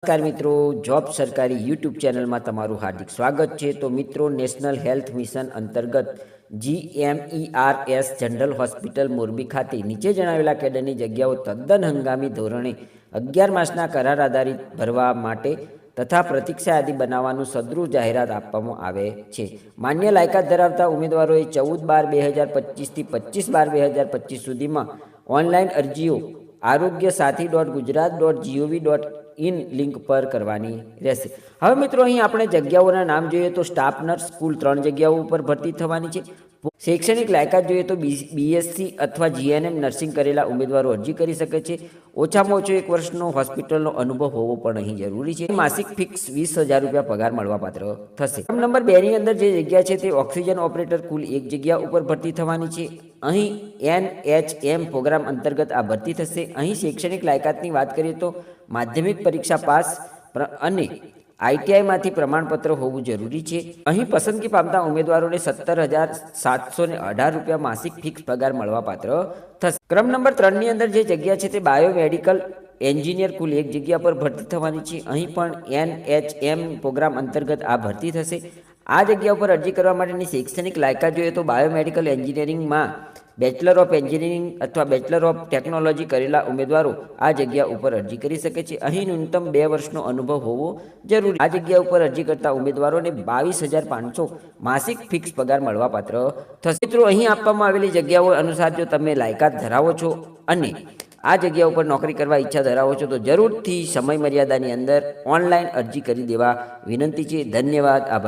નમસ્કાર મિત્રો, જોબ સરકારી યુટ્યુબ ચેનલમાં તમારું હાર્દિક સ્વાગત છે। તો મિત્રો, નેશનલ હેલ્થ મિશન અંતર્ગત GMERS જનરલ હોસ્પિટલ મોરબી ખાતે નીચે જણાવેલા કેડરની જગ્યાઓ તદ્દન હંગામી ધોરણે 11 માસના કરાર આધારિત ભરવા માટે તથા પ્રતીક્ષા યાદી બનાવવાનું સદ્રુ જાહેરાત આપવામાં આવે છે। માન્ય લાયકાત ધરાવતા ઉમેદવારોએ 14/12/2025 થી 25/12/2025 સુધીમાં ઓનલાઈન અરજીઓ aarogyasathi.gujarat.gov.in લિંક પર કરવાની રહેશે। હવે મિત્રો, અહીં આપણે જગ્યાઓના નામ જોઈએ તો સ્ટાફ નર્સ કુલ 3 જગ્યાઓ ઉપર ભરતી થવાની છે। શૈક્ષણિક લાયકાત જોઈએ તો BSc અથવા GNM નર્સિંગ કરેલા ઉમેદવારો અરજી કરી શકે છે। ઓછામાં ઓછો 1 વર્ષનો હોસ્પિટલનો અનુભવ હોવો પણ અહીં જરૂરી છે। માસિક ફિક્સ 20,000 રૂપિયા પગાર મળવાપાત્ર થશે। નંબર 2 ની અંદર જે જગ્યા છે તે ઓક્સિજન ઓપરેટર કુલ 1 જગ્યા ઉપર ભરતી થવાની છે। અહીં NHM પ્રોગ્રામ અંતર્ગત આ ભરતી થશે। અહીં શૈક્ષણિક લાયકાતની વાત કરીએ તો માધ્યમિક પરીક્ષા પાસ અને ITIમાંથી પ્રમાણપત્ર હોવું જરૂરી છે। અહીં પસંદગી પામતા ઉમેદવારોને 17,718 રૂપિયા માસિક ફિક્સ પગાર મળવાપાત્ર થશે। ક્રમ નંબર 3 ની અંદર જે જગ્યા છે તે બાયોમેડિકલ એન્જિનિયર કુલ 1 જગ્યા પર ભરતી થવાની છે। અહીં પણ NHM પ્રોગ્રામ અંતર્ગત આ ભરતી થશે। આ જગ્યા ઉપર અરજી કરવા માટેની શૈક્ષણિક લાયકાત જોઈએ તો બાયોમેડિકલ એન્જિનિયરિંગમાં બેચલર ઓફ એન્જિનિયરિંગ અથવા બેચલર ઓફ ટેકનોલોજી કરેલા ઉમેદવારો આ જગ્યા ઉપર અરજી કરી શકે છે। અહીં ન્યૂનતમ 2 વર્ષનો અનુભવ હોવો જરૂરી। આ જગ્યા ઉપર અરજી કરતા ઉમેદવારોને 22,500 માસિક ફિક્સ પગાર મળવાપાત્ર થશે। મિત્રો, અહીં આપવામાં આવેલી જગ્યાઓ અનુસાર જો તમે લાયકાત ધરાવો છો અને આ જગ્યા ઉપર નોકરી કરવા ઈચ્છા ધરાવો છો તો જરૂરથી સમય મર્યાદાની અંદર ઓનલાઈન અરજી કરી દેવા વિનંતી છે। ધન્યવાદ, આભાર।